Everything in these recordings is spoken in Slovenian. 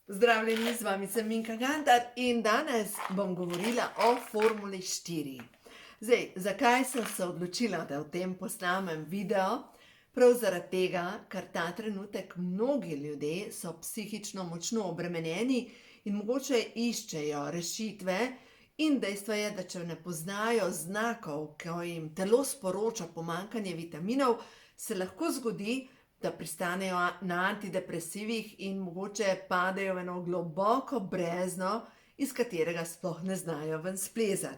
Pozdravljeni, z vami sem Minka Gantar in danes bom govorila o Formuli 4. Zdaj, zakaj sem se odločila, da o tem posnamem video? Prav zaradi tega, ker ta trenutek mnogi ljudje so psihično močno obremenjeni in mogoče iščejo rešitve, in dejstvo je, da če ne poznajo znakov, ko jim telo sporoča pomanjkanje vitaminov, se lahko zgodi, da pristanejo na antidepresivih in mogoče padejo v eno globoko brezno, iz katerega sploh ne znajo ven splezati.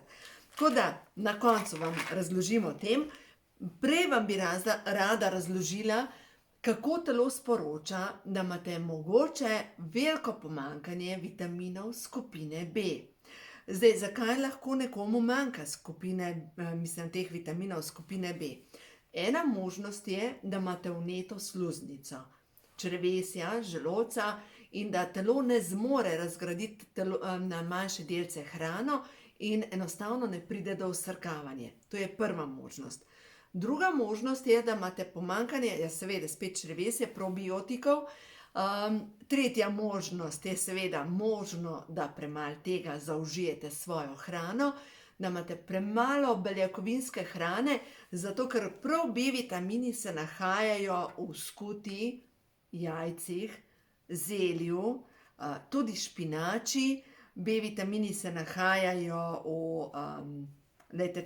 Tako da na koncu vam razložim o tem. Prej vam bi rada razložila, kako telo sporoča, da imate mogoče veliko pomanjkanje vitaminov skupine B. Zdaj, zakaj lahko nekomu manjka teh vitaminov skupine B? Ena možnost je, da imate vneto sluznico, črevesja, želodca in da telo ne zmore razgraditi na manjše delce hrano in enostavno ne pride do vsrkavanja. To je prva možnost. Druga možnost je, da imate pomanjkanje, seveda spet črevesje, probiotikov. Tretja možnost je seveda možno, da premalo tega zaužijete svojo hrano, da imate premalo beljakovinske hrane, zato ker prav B vitamini se nahajajo v skuti, jajcih, zelju, tudi špinači. B vitamini se nahajajo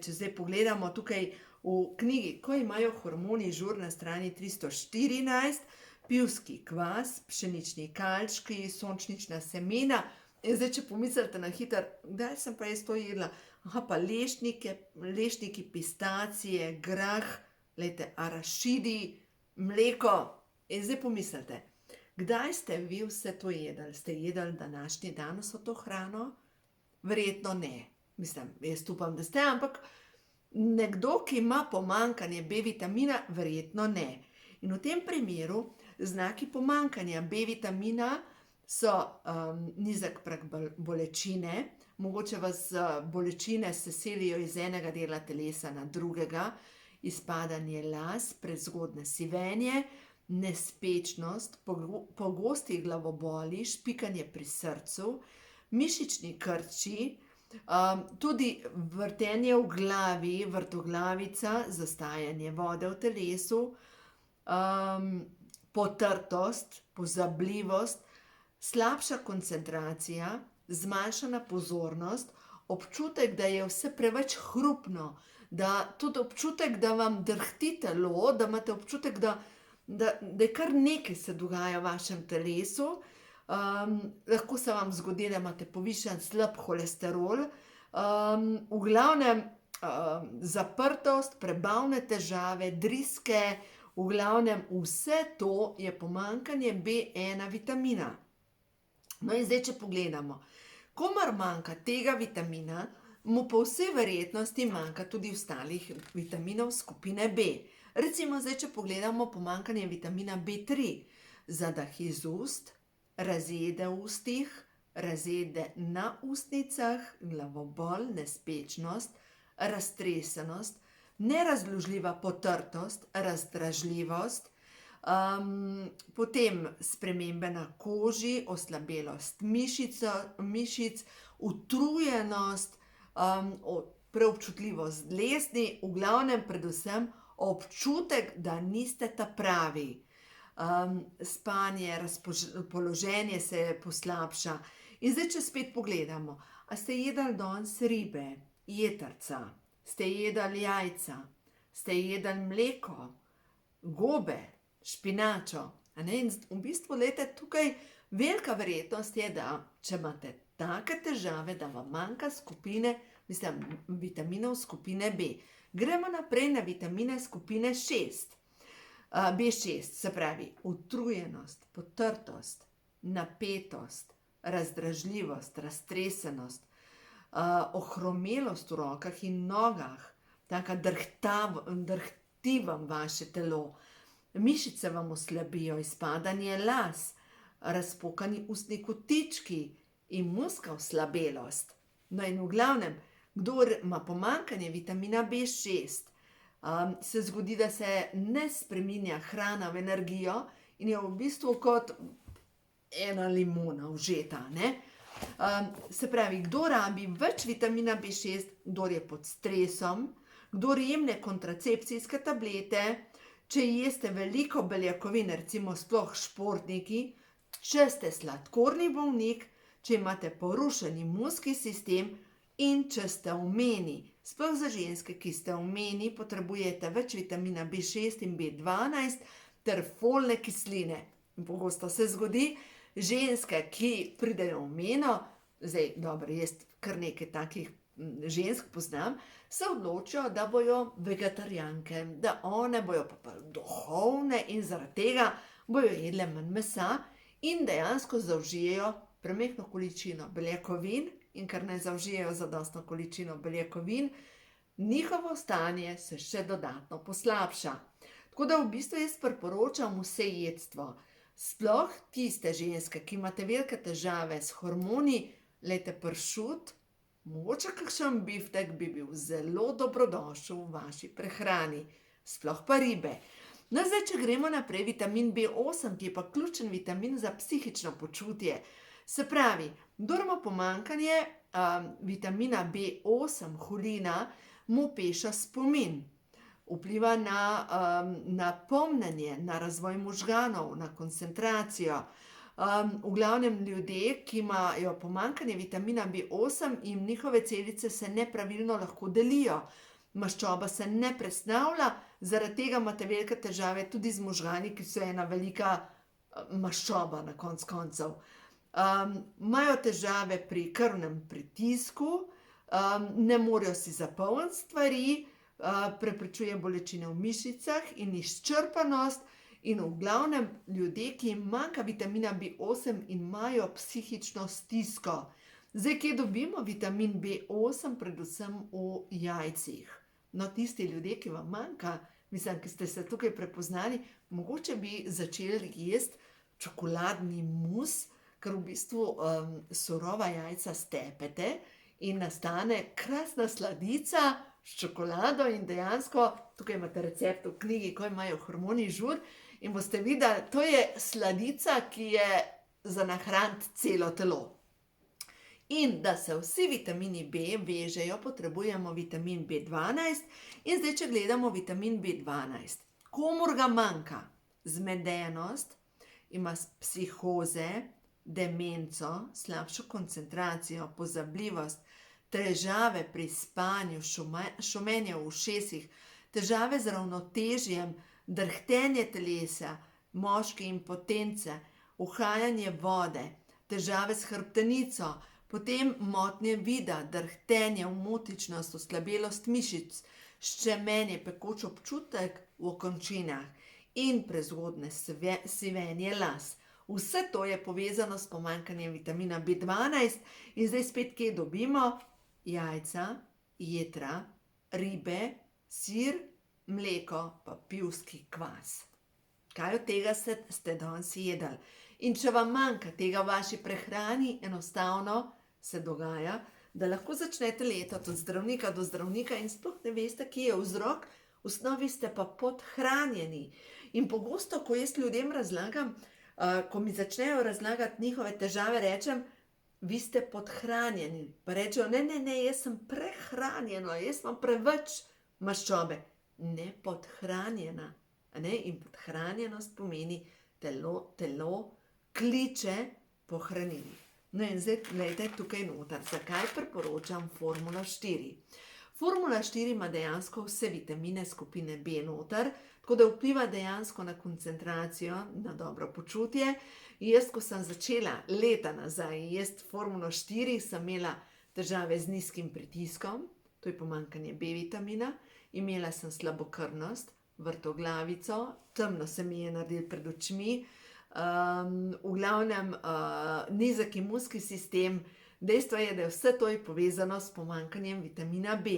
če zdaj pogledamo tukaj v knjigi, ko imajo hormoni žur na strani 314, pivski kvas, pšenični kalčki, sončnična semena. In zdaj, če pomislite na hitro, kdaj sem pa jaz to jedla? Pa lešniki, pistacije, grah, arašidi, mleko. In zdaj pomislite, kdaj ste vi vse to jedli? Ste jedli današnji dan vso to hrano? Verjetno ne. Jaz upam, da ste, ampak nekdo, ki ima pomanjkanje B vitamina, verjetno ne. In v tem primeru znaki pomanjkanja B vitamina so nizek prag bolečine, mogoče vas bolečine se selijo iz enega dela telesa na drugega, izpadanje las, prezgodnje sivenje, nespečnost, pogosti glavoboli, špikanje pri srcu, mišični krči, tudi vrtenje v glavi, vrtoglavica, zastajanje vode v telesu, potrtost, pozabljivost, slabša koncentracija, zmanjšana pozornost, občutek, da je vse preveč hrupno, tudi občutek, da vam drhti telo, da imate občutek, da je kar nekaj se dogaja v vašem telesu. Lahko se vam zgodi, da imate povišan slab holesterol, v glavnem zaprtost, prebavne težave, driske, v glavnem vse to je pomanjkanje B1 vitamina. No in zdaj, če pogledamo, komar manjka tega vitamina, mu po vsej verjetnosti manjka tudi ostalih vitaminov skupine B. Recimo zdaj, če pogledamo pomanjkanje vitamina B3, zadah iz ust, razjede v ustih, razjede na ustnicah, glavobol, nespečnost, raztresenost, nerazložljiva potrtost, razdražljivost, potem spremembe na koži, oslabelost mišic, utrujenost, preobčutljivost dlesni, v glavnem predvsem občutek, da niste ta pravi. Spanje, razpoloženje se poslabša. In zdaj, če spet pogledamo, a ste jedli danes ribe, jetrca, ste jedli jajca, ste jedli mleko, gobe, špinačo, in v bistvu, tukaj velika verjetnost je, da če imate take težave, da vam manjka vitaminov skupine B. Gremo naprej na vitamine skupine 6. B6, se pravi utrujenost, potrtost, napetost, razdražljivost, raztresenost, ohromelost v rokah in nogah, taka drhti vam vaše telo, mišice vam oslabijo, izpadanje las, razpokani ustni kotički, imunska oslabelost. No in v glavnem, kdor ima pomanjkanje vitamina B6, se zgodi, da se ne spreminja hrana v energijo in je v bistvu kot ena limona užeta, ne. Se pravi, kdo rabi več vitamina B6, kdor je pod stresom, kdor jemlje kontracepcijske tablete, če jeste veliko beljakovin, recimo sploh športniki, če ste sladkorni bolnik, če imate porušen imunski sistem in če ste vmeni. Sploh za ženske, ki ste vmeni, potrebujete več vitamina B6 in B12 ter folne kisline. Pogosto se zgodi, ženske, ki pridejo v meno, zdaj, dobro, jaz kar nekaj takih žensk poznam, se odločijo, da bojo vegetarijanke, da one bojo pa duhovne in zaradi tega bojo jedle manj mesa in dejansko zaužijejo premehno količino beljakovin, in ker ne zaužijejo zadostno količino beljakovin, njihovo stanje se še dodatno poslabša. Tako da v bistvu jaz priporočam vsejedstvo. Sploh tiste ženske, ki imate velike težave s hormoni, glejte, pršut, mogoče kakšen biftek bi bil zelo dobrodošel v vaši prehrani. Sploh pa ribe. No, zdaj, če gremo naprej, vitamin B8, ki je pa ključen vitamin za psihično počutje. Se pravi, kdor ima pomanjkanje vitamina B8, holina, mu peša spomin. Vpliva na pomnjenje, na razvoj možganov, na koncentracijo. V glavnem ljudje, ki imajo pomanjkanje vitamina B8 in njihove celice se nepravilno lahko delijo. Maščoba se ne presnavlja, zaradi tega imate velike težave tudi z možgani, ki so ena velika maščoba na koncu koncev. Imajo težave pri krvnem pritisku, ne morejo si zapolniti stvari, preprečuje bolečine v mišicah in izčrpanost. In v glavnem ljudje, ki jim manjka vitamina B8 in imajo psihično stisko. Zdaj, kje dobimo vitamin B8? Predvsem v jajcih. No, tisti ljudje, ki vam manjka, mislim, ki ste se tukaj prepoznali, mogoče bi začeli jesti čokoladni mus, ker v bistvu surova jajca stepete in nastane krasna sladica s čokolado in dejansko, tukaj imate recept v knjigi, ko imajo hormoni žur, in boste videli, to je sladica, ki je za nahraniti celo telo. In da se vsi vitamini B vežejo, potrebujemo vitamin B12. In zdaj, če gledamo vitamin B12, komur ga manjka? Zmedenost, ima psihoze, demenco, slabšo koncentracijo, pozabljivost, težave pri spanju, šumenje v ušesih, težave z ravnotežjem, drhtenje telesa, moške impotence, uhajanje vode, težave s hrbtenico, potem motnje vida, drhtenje, omotičnost, oslabelost mišic, ščemenje, pekoč občutek v okončinah in prezgodnje sivenje las. Vse to je povezano s pomanjkanjem vitamina B12 in zdaj spet kje dobimo? Jajca, jetra, ribe, sir, mleko pa pivski kvas. Kaj od tega ste danes jedli? In če vam manjka tega v vaši prehrani, enostavno se dogaja, da lahko začnete letati od zdravnika do zdravnika in sploh ne veste, kje je vzrok, v osnovi ste pa podhranjeni. In pogosto, ko jaz ljudem razlagam, ko mi začnejo razlagati njihove težave, rečem, vi ste podhranjeni. Pa rečejo, ne, jaz sem prehranjena, jaz imam preveč maščobe. Ne, podhranjena. In podhranjenost pomeni telo kliče po hranili. No in zdaj, gledajte tukaj noter, zakaj priporočam Formula 4. Formula 4 ima dejansko vse vitamine skupine B noter, tako da vpliva dejansko na koncentracijo, na dobro počutje. Jaz, ko sem začela leta nazaj jesti Formulo 4, sem imela težave z nizkim pritiskom, to je pomanjkanje B vitamina, imela sem slabokrvnost, vrtoglavico, temno se mi je naredilo pred očmi, v glavnem nizek imunski sistem. Dejstvo je, da je vse to povezano s pomanjkanjem vitamina B.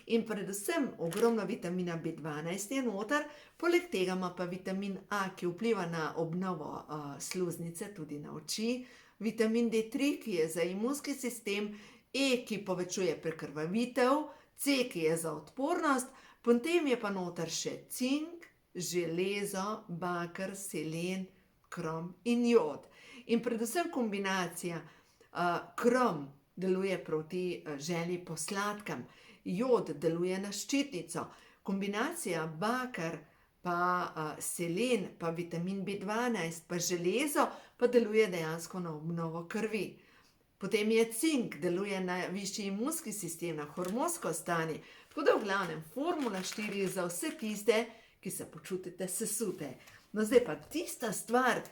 In predvsem ogromno vitamina B12 je noter, poleg tega ima pa vitamin A, ki vpliva na obnovo sluznice, tudi na oči, vitamin D3, ki je za imunski sistem, E, ki povečuje prekrvavitev, C, ki je za odpornost, potem je pa noter še cink, železo, baker, selen, krom in jod. In predvsem kombinacija krom deluje proti želji po sladkem, jod deluje na ščitnico, kombinacija bakar pa selen, pa vitamin B12, pa železo, pa deluje dejansko na obnovo krvi. Potem je cink, deluje na višji imunski sistem, na hormonsko stanje. Tako da v glavnem, formula 4 je za vse tiste, ki se počutite sesute. No zdaj pa tista stvar,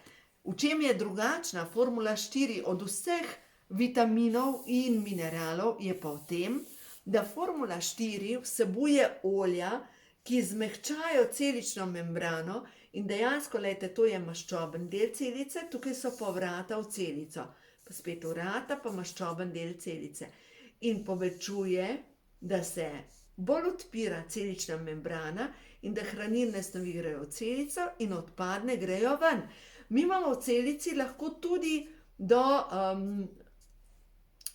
v čem je drugačna formula 4 od vseh vitaminov in mineralov, je pa v tem, da formula 4 vsebuje olja, ki zmehčajo celično membrano in dejansko, lejte, to je maščoben del celice, tukaj so pa vrata v celico, pa spet vrata, pa maščoben del celice. In povečuje, da se bolj odpira celična membrana in da hranilne snovi grejo v celico in odpadne grejo ven. Mi imamo v celici lahko tudi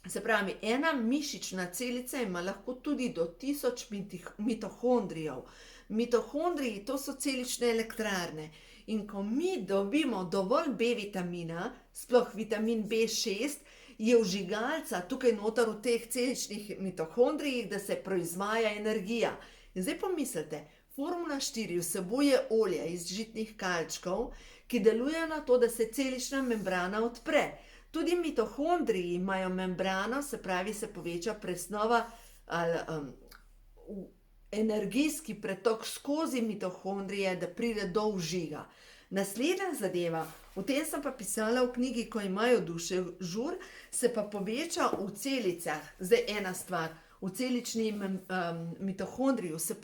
se pravi, ena mišična celica ima lahko tudi do 1000 mitohondrijev. Mitohondriji, to so celične elektrarne. In ko mi dobimo dovolj B vitamina, sploh vitamin B6, je vžigalca tukaj noter v teh celičnih mitohondrijih, da se proizvaja energija. In zdaj pomislite, formula 4 vsebuje olje iz žitnih kalčkov, ki delujejo na to, da se celična membrana odpre. Tudi mitohondriji imajo membrano, se pravi, se poveča presnova ali energijski pretok skozi mitohondrije, da pride do vžiga. Naslednja zadeva, o tem sem pa pisala v knjigi, ko imajo duše žur, se pa poveča v celicah. Zdaj ena stvar, v celičnem mitohondriju se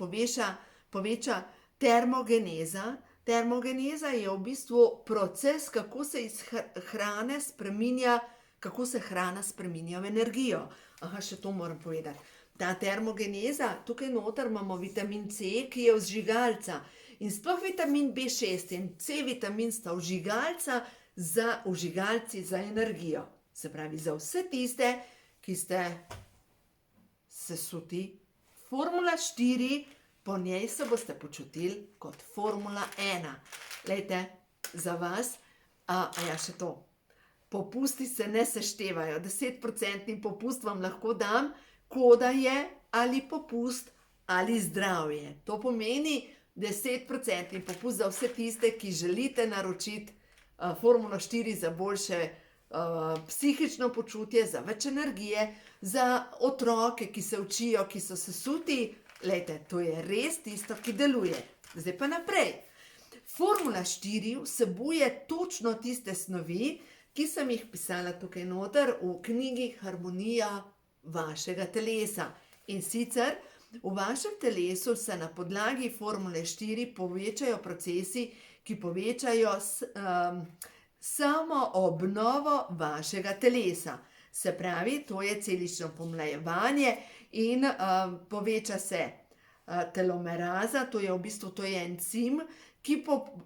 poveča termogeneza. Termogeneza je v bistvu proces, kako se iz hrane spreminja, kako se hrana spreminja v energijo. Aha, še to moram povedati. Ta termogeneza, tukaj noter imamo vitamin C, ki je vžigalca. In sploh vitamin B6 in C vitamin sta vžigalci za energijo. Se pravi, za vse tiste, ki ste sesuti, formula 4, po njej se boste počutili kot formula 1. Lejte, za vas, ja še to, popusti se ne seštevajo, 10% popust vam lahko dam, koda je ali popust ali zdravje. To pomeni 10% popust za vse tiste, ki želite naročiti formulo 4 za boljše psihično počutje, za več energije, za otroke, ki se učijo, ki so sesuti. Lejte, to je res tisto, ki deluje. Zdaj pa naprej. Formula 4 vsebuje točno tiste snovi, ki sem jih pisala tukaj noter v knjigi Harmonija vašega telesa. In sicer v vašem telesu se na podlagi formule 4 povečajo procesi, ki povečajo samo obnovo vašega telesa. Se pravi, to je celično pomlajevanje in poveča se telomeraza, to je v bistvu to je encim, ki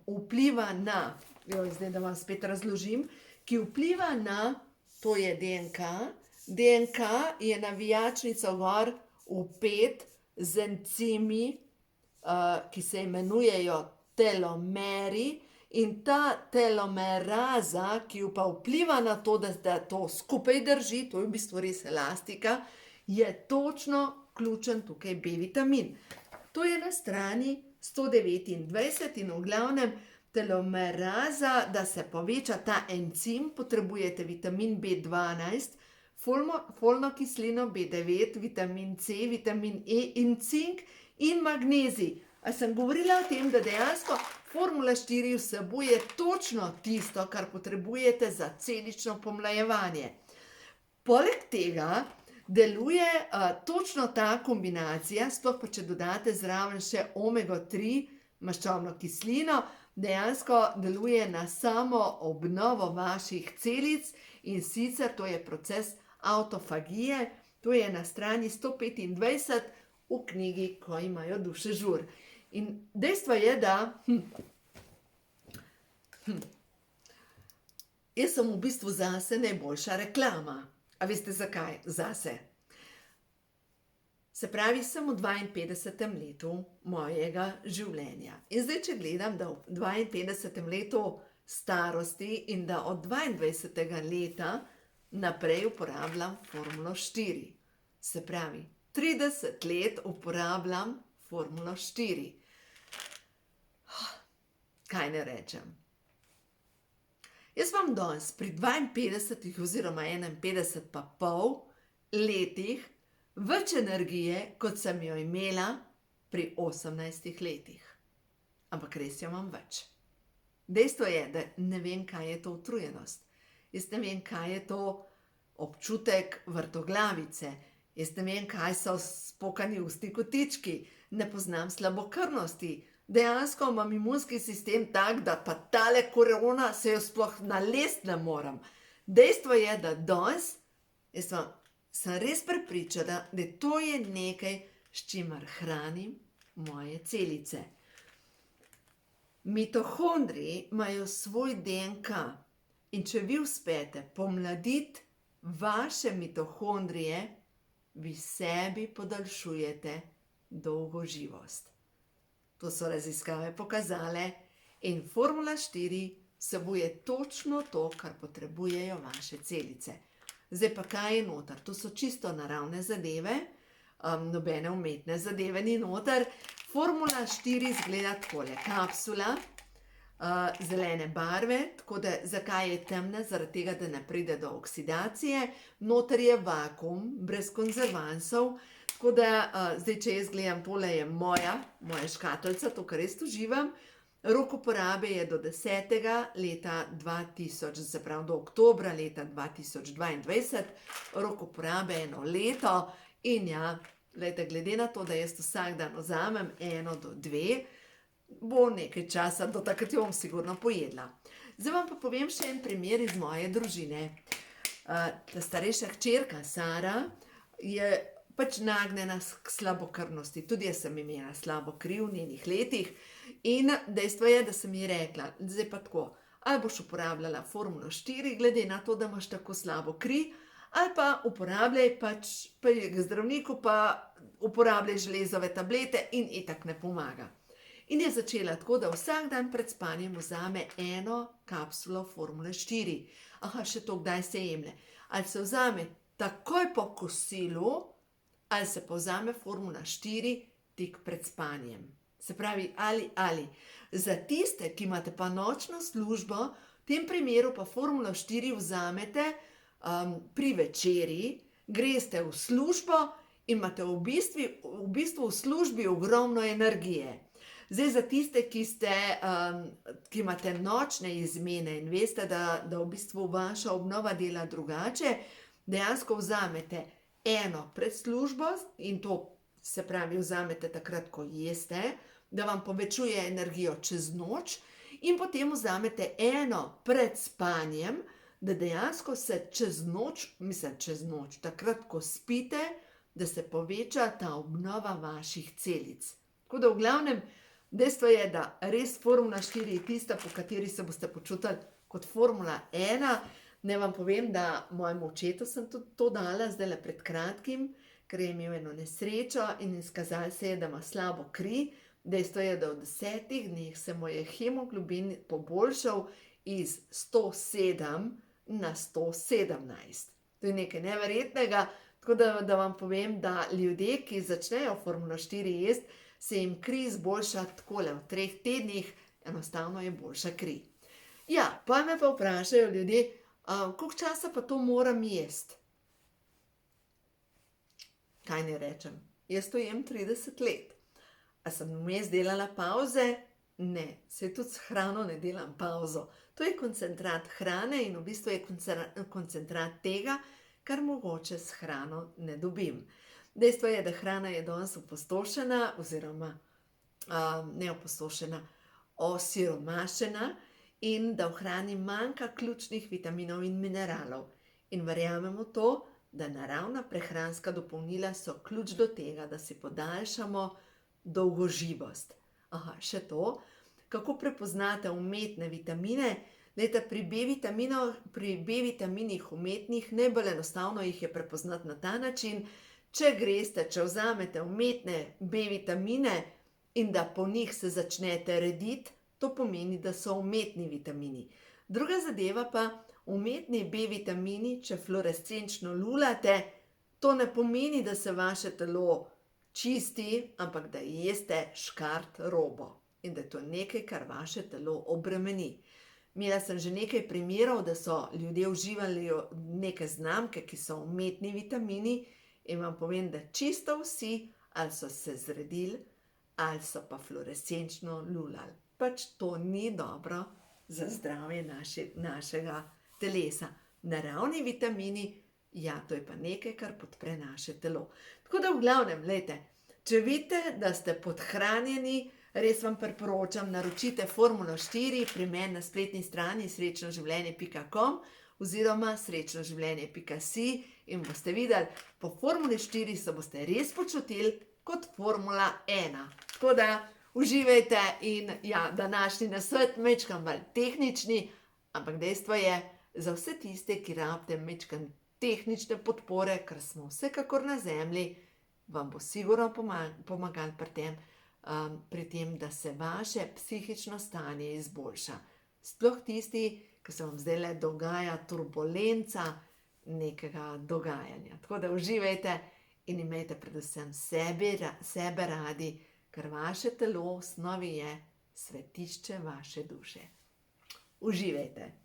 vpliva na, zdaj da vam spet razložim, ki vpliva na, to je DNK. DNK je navijačnica gor vpet z encimi, ki se imenujejo telomeri, in ta telomeraza, ki pa vpliva na to, da to skupaj drži, to je v bistvu res elastika, je točno ključen tukaj B vitamin. To je na strani 129 in v glavnem telomeraza, da se poveča ta encim, potrebujete vitamin B12, folno kislino B9, vitamin C, vitamin E in cink in magnezij. A sem govorila o tem, da dejansko formula 4 vsebuje točno tisto, kar potrebujete za celično pomlajevanje. Poleg tega deluje točno ta kombinacija, sploh pa če dodate zraven še omega 3 maščobno kislino, dejansko deluje na samo obnovo vaših celic in sicer to je proces autofagije, to je na strani 125 v knjigi, ko imajo duše žur. In dejstvo je, da jaz sem v bistvu zase najboljša reklama. A veste zakaj? Zase. Se pravi, sem v 52. letu mojega življenja. In zdaj, če gledam, da v 52. letu starosti in da od 22. leta naprej uporabljam Formulo 4. Se pravi, 30 let uporabljam Formulo 4. Kaj ne rečem? Jaz vam danes pri 52 oziroma 51 pa pol letih več energije, kot sem jo imela pri 18 letih. Ampak res jo imam več. Dejstvo je, da ne vem, kaj je to utrujenost. Jaz ne vem, kaj je to občutek vrtoglavice. Jaz ne vem, kaj so spokani usti kotički. Ne poznam slabokrvnosti. Dejansko imam imunski sistem tak, da pa tale korona se jo sploh nalest ne morem. Dejstvo je, da danes sem res prepričana, da to je nekaj, s čimer hranim moje celice. Mitohondriji imajo svoj DNK in če vi uspete pomladiti vaše mitohondrije, vi sebi podaljšujete dolgoživost. To so raziskave pokazale in Formula 4 vsebuje točno to, kar potrebujejo vaše celice. Zdaj pa kaj je noter? To so čisto naravne zadeve, nobene umetne zadeve ni noter. Formula 4 izgleda takole, kapsula, zelene barve, tako da zakaj je temna? Zaradi tega, da ne pride do oksidacije. Noter je vakuum, brez konzervansov, tako da zdaj, če jaz gledam, tole je moja škatlica, to, kar res uživam. Rok uporabe je do 10. leta 2000, se pravi do oktobra leta 2022. Rok uporabe je 1 leto in ja, glede na to, da jaz vsak dan vzamem 1 do 2, bo nekaj časa, do takrat jo bom sigurno pojedla. Zdaj vam pa povem še en primer iz moje družine. Ta starejša hčerka Sara je pač nagnjena k slabokrvnosti. Tudi jaz sem imela slabo kri v njenih letih in dejstvo je, da sem ji rekla, zdaj pa tako, ali boš uporabljala Formulo 4, glede na to, da imaš tako slabo kri, ali pa uporabljaj pač pri zdravniku, pa uporabljaj železove tablete in itak ne pomaga. In je začela tako, da vsak dan pred spanjem vzame 1 kapsulo Formule 4. Še to, kdaj se jemlje. Ali se vzame takoj po kosilu, ali se pa vzame Formula 4 tik pred spanjem. Se pravi, ali. Za tiste, ki imate pa nočno službo, v tem primeru pa Formulo 4 vzamete pri večerji, greste v službo in imate v bistvu v službi ogromno energije. Zdaj, za tiste, ki imate nočne izmene in veste, da v bistvu vaša obnova dela drugače, dejansko vzamete 1 pred službo in to se pravi vzamete takrat, ko jeste, da vam povečuje energijo čez noč in potem vzamete 1 pred spanjem, da dejansko se čez noč, takrat, ko spite, da se poveča ta obnova vaših celic. Tako da v glavnem, dejstvo je, da res Formula 4 je tista, po kateri se boste počutili kot Formula 1. Ne vam povem, da mojemu očetu sem to dala zdajle pred kratkim, ker je imel eno nesrečo in izkazalo se je, da ima slabo kri. Dejstvo je, da v 10 dneh se mu je hemoglobin poboljšal iz 107 na 117. To je nekaj neverjetnega, tako da vam povem, da ljudje, ki začnejo Formulo 4 jesti, se jim kri izboljša takole, v 3 tednih enostavno je boljša kri. Ja, pa me pa vprašajo ljudje, koliko časa pa to moram jesti? Kaj ne rečem? Jaz to jem 30 let. A sem vmes delala pauze? Ne, saj tudi s hrano ne delam pauzo. To je koncentrat hrane in v bistvu je koncentrat tega, kar mogoče s hrano ne dobim. Dejstvo je, da hrana je danes opustošena oziroma ne opustošena, osiromašena in da v hrani manjka ključnih vitaminov in mineralov. In verjamemo to, da naravna prehranska dopolnila so ključ do tega, da si podaljšamo dolgoživost. Še to, kako prepoznate umetne vitamine? Glejte, pri B vitaminih umetnih najbolj enostavno jih je prepoznati na ta način, če vzamete umetne B vitamine in da po njih se začnete rediti, To pomeni, da so umetni vitamini. Druga zadeva pa, umetni B vitamini, če fluorescenčno lulate, to ne pomeni, da se vaše telo čisti, ampak da jeste škart robo in da je to nekaj, kar vaše telo obremeni. Imela sem že nekaj primerov, da so ljudje uživali neke znamke, ki so umetni vitamini, in vam povem, da čisto vsi ali so se zredili ali so pa fluorescenčno lulali. Pač to ni dobro za zdravje našega telesa. Naravni vitamini, ja, to je pa nekaj, kar podpre naše telo. Tako da v glavnem, glejte, če vidite, da ste podhranjeni, res vam priporočam, naročite Formulo 4 pri meni na spletni strani srečnoživljenje.com oziroma srečnoživljenje.si in boste videli, po Formuli 4 se boste res počutili kot Formula 1. Tako da uživajte in ja, današnji nasvet majčkeno bolj tehnični, ampak dejstvo je, za vse tiste, ki rabite majčkeno tehnične podpore, ker smo vsekakor na zemlji, vam bo sigurno pomagal pri tem, da se vaše psihično stanje izboljša. Sploh tisti, ki se vam zdajle dogaja turbulenca nekega dogajanja. Tako da uživajte in imejte predvsem sebe radi, ker vaše telo v osnovi je svetišče vaše duše. Uživajte!